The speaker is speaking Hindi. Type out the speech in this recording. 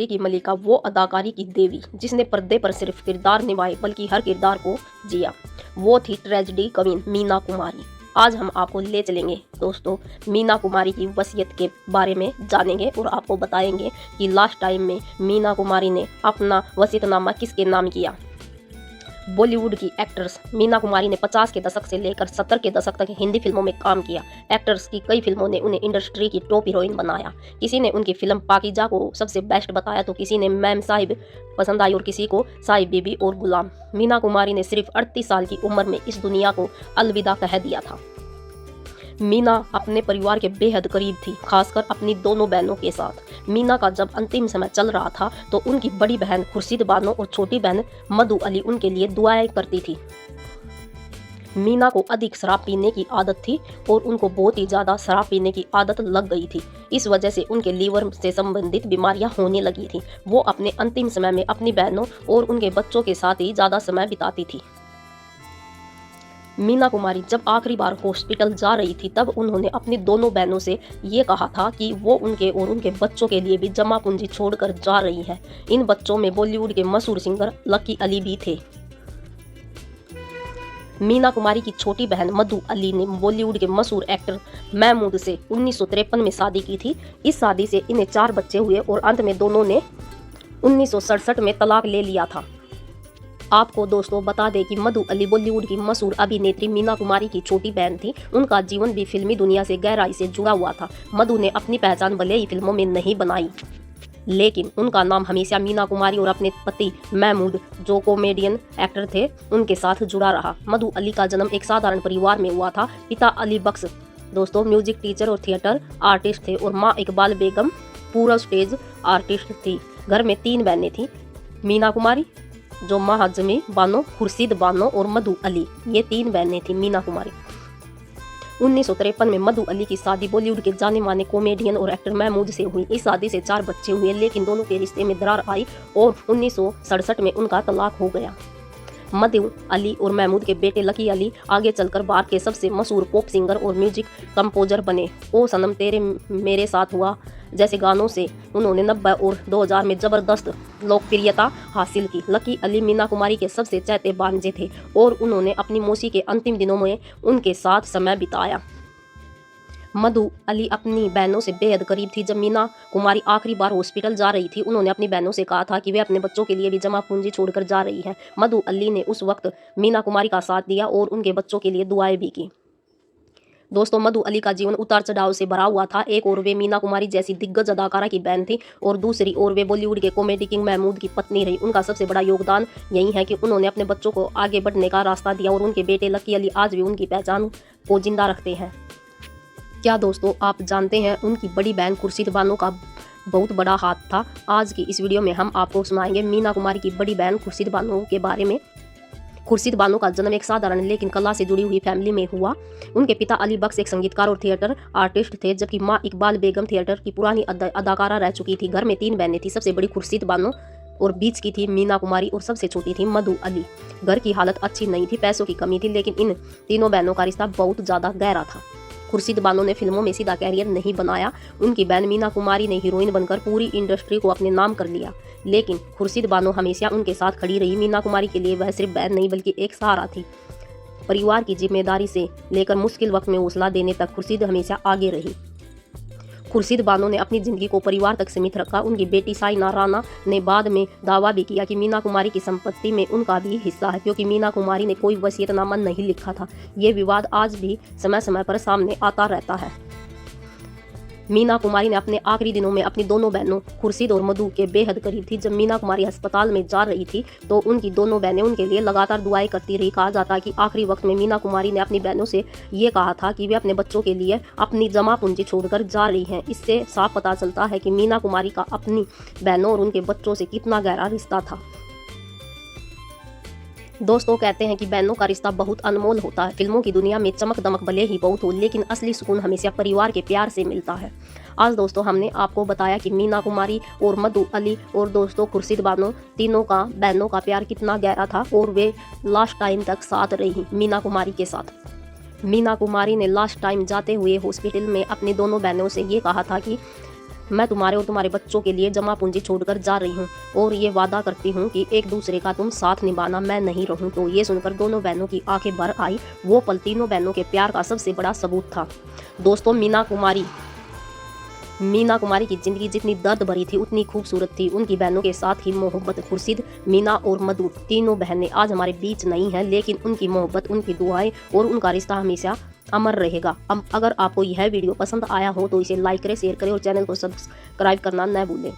की मलिका वो अदाकारी की देवी जिसने पर्दे पर सिर्फ किरदार निभाए बल्कि हर किरदार को जिया। वो थी ट्रेजेडी क्वीन मीना कुमारी। आज हम आपको ले चलेंगे दोस्तों मीना कुमारी की वसीयत के बारे में जानेंगे और आपको बताएंगे कि लास्ट टाइम में मीना कुमारी ने अपना वसीयतनामा किसके नाम किया। बॉलीवुड की एक्ट्रेस मीना कुमारी ने 50 के दशक से लेकर 70 के दशक तक हिंदी फिल्मों में काम किया। एक्टर्स की कई फिल्मों ने उन्हें इंडस्ट्री की टॉप हीरोइन बनाया। किसी ने उनकी फिल्म पाकीजा को सबसे बेस्ट बताया तो किसी ने मैम साहिब पसंद आई और किसी को साहिब बीबी और गुलाम। मीना कुमारी ने सिर्फ 38 साल की उम्र में इस दुनिया को अलविदा कह दिया था। मीना अपने परिवार के बेहद करीब थी, खासकर अपनी दोनों बहनों के साथ। मीना का जब अंतिम समय चल रहा था तो उनकी बड़ी बहन खुर्शीद बानो और छोटी बहन मधु अली उनके लिए दुआएं करती थी। मीना को अधिक शराब पीने की आदत थी और उनको बहुत ही ज़्यादा शराब पीने की आदत लग गई थी। इस वजह से उनके लीवर से संबंधित बीमारियां होने लगी थी। वो अपने अंतिम समय में अपनी बहनों और उनके बच्चों के साथ ही ज़्यादा समय बिताती थी। मीना कुमारी जब आखिरी बार हॉस्पिटल जा रही थी तब उन्होंने अपनी दोनों बहनों से ये कहा था कि वो उनके और उनके बच्चों के लिए भी जमा पूंजी छोड़कर जा रही है। इन बच्चों में बॉलीवुड के मशहूर सिंगर लकी अली भी थे। मीना कुमारी की छोटी बहन मधु अली ने बॉलीवुड के मशहूर एक्टर महमूद से 1953 में शादी की थी। इस शादी से इन्हें 4 बच्चे हुए और अंत में दोनों ने 1967 में तलाक ले लिया था। आपको दोस्तों बता दें कि मधु अली बॉलीवुड की मशहूर अभिनेत्री मीना कुमारी की छोटी बहन थी। उनका जीवन भी फिल्मी दुनिया से गहराई से जुड़ा हुआ था। मधु ने अपनी पहचान भले ही फिल्मों में नहीं बनाई, लेकिन उनका नाम हमेशा मीना कुमारी और अपने पति महमूद जो कॉमेडियन एक्टर थे उनके साथ जुड़ा रहा। मधु अली का जन्म एक साधारण परिवार में हुआ था। पिता अली बख्श दोस्तों म्यूजिक टीचर और थिएटर आर्टिस्ट थे और माँ इकबाल बेगम पूरा स्टेज आर्टिस्ट थी। घर में 3 बहनें थी, मीना कुमारी जो महाजमी बानो, खुर्शीद बानो और मधु अली, ये 3 बहनें थी मीना कुमारी। 1953 में मधु अली की शादी बॉलीवुड के जाने माने कॉमेडियन और एक्टर महमूद से हुई। इस शादी से 4 बच्चे हुए, लेकिन दोनों के रिश्ते में दरार आई और 1967 में उनका तलाक हो गया। मधु अली और महमूद के बेटे लकी अली आगे चलकर बाहर के सबसे मशहूर पॉप सिंगर और म्यूजिक कंपोजर बने। ओ सनम तेरे मेरे साथ हुआ जैसे गानों से उन्होंने 90 और 2000 में जबरदस्त लोकप्रियता हासिल की। लकी अली मीना कुमारी के सबसे चहेते भांजे थे और उन्होंने अपनी मौसी के अंतिम दिनों में उनके साथ समय बिताया। मधु अली अपनी बहनों से बेहद करीब थी। जब मीना कुमारी आखिरी बार हॉस्पिटल जा रही थी उन्होंने अपनी बहनों से कहा था कि वे अपने बच्चों के लिए भी जमा पूंजी छोड़कर जा रही हैं। मधु अली ने उस वक्त मीना कुमारी का साथ दिया और उनके बच्चों के लिए दुआएं भी की। दोस्तों मधु अली का जीवन उतार चढ़ाव से भरा हुआ था। एक और वे मीना कुमारी जैसी दिग्गज अदाकारा की बहन थी और दूसरी ओर वे बॉलीवुड के कॉमेडी किंग महमूद की पत्नी रही। उनका सबसे बड़ा योगदान यही है कि उन्होंने अपने बच्चों को आगे बढ़ने का रास्ता दिया और उनके बेटे लकी अली आज भी उनकी पहचान को जिंदा रखते हैं। क्या दोस्तों आप जानते हैं उनकी बड़ी बहन खुर्शीद बानो का बहुत बड़ा हाथ था। आज की इस वीडियो में हम आपको सुनाएंगे मीना कुमारी की बड़ी बहन खुर्शीद बानो के बारे में। खुर्शीद बानो का जन्म एक साधारण लेकिन कला से जुड़ी हुई फैमिली में हुआ। उनके पिता अली बख्श एक संगीतकार और थिएटर आर्टिस्ट थे, जबकि माँ इकबाल बेगम थिएटर की पुरानी अदाकारा रह चुकी थी। घर में 3 बहनें थी, सबसे बड़ी खुर्शीद बानो और बीच की थी मीना कुमारी और सबसे छोटी थी मधु अली। घर की हालत अच्छी नहीं थी, पैसों की कमी थी, लेकिन इन तीनों बहनों का रिश्ता बहुत ज़्यादा गहरा था। खुर्शीद बानो ने फिल्मों में सीधा कैरियर नहीं बनाया। उनकी बहन मीना कुमारी ने हीरोइन बनकर पूरी इंडस्ट्री को अपने नाम कर लिया, लेकिन खुर्शीद बानो हमेशा उनके साथ खड़ी रही। मीना कुमारी के लिए वह सिर्फ बहन नहीं बल्कि एक सहारा थी। परिवार की जिम्मेदारी से लेकर मुश्किल वक्त में हौसला देने तक खुर्शीद हमेशा आगे रही। खुर्शीद बानो ने अपनी जिंदगी को परिवार तक सीमित रखा। उनकी बेटी साइना राणा ने बाद में दावा भी किया कि मीना कुमारी की संपत्ति में उनका भी हिस्सा है, क्योंकि मीना कुमारी ने कोई वसीयतनामा नहीं लिखा था। ये विवाद आज भी समय समय पर सामने आता रहता है। मीना कुमारी ने अपने आखिरी दिनों में अपनी दोनों बहनों खुर्शीद और मधु के बेहद करीब थी। जब मीना कुमारी अस्पताल में जा रही थी तो उनकी दोनों बहनें उनके लिए लगातार दुआएं करती रही। कहा जाता है कि आखिरी वक्त में मीना कुमारी ने अपनी बहनों से ये कहा था कि वे अपने बच्चों के लिए अपनी जमा पूंजी छोड़कर जा रही हैं। इससे साफ पता चलता है कि मीना कुमारी का अपनी बहनों और उनके बच्चों से कितना गहरा रिश्ता था। दोस्तों कहते हैं कि बहनों का रिश्ता बहुत अनमोल होता है। फिल्मों की दुनिया में चमक दमक भले ही बहुत हो, लेकिन असली सुकून हमेशा परिवार के प्यार से मिलता है। आज दोस्तों हमने आपको बताया कि मीना कुमारी और मधु अली और दोस्तों खुर्शीद बानो तीनों का बहनों का प्यार कितना गहरा था और वे लास्ट टाइम तक साथ रही मीना कुमारी के साथ। मीना कुमारी ने लास्ट टाइम जाते हुए हॉस्पिटल में अपनी दोनों बहनों से ये कहा था कि मैं तुम्हारे और तुम्हारे बच्चों के लिए जमा पूंजी छोड़कर जा रही हूँ और ये वादा करती हूँ कि एक दूसरे का तुम साथ निभाना, मैं नहीं रहूँ। तो ये सुनकर दोनों बहनों की आंखें भर आई। वो पल तीनों बहनों के प्यार का सबसे बड़ा सबूत था। दोस्तों, मीना कुमारी की जिंदगी जितनी दर्द भरी थी उतनी खूबसूरत थी उनकी बहनों के साथ ही मोहब्बत। खुर्शीद, मीना और मधु तीनों बहनें आज हमारे बीच नहीं हैं, लेकिन उनकी मोहब्बत, उनकी दुआएं और उनका रिश्ता हमेशा अमर रहेगा। अगर आपको यह वीडियो पसंद आया हो तो इसे लाइक करें, शेयर करें और चैनल को सब्सक्राइब करना न भूलें।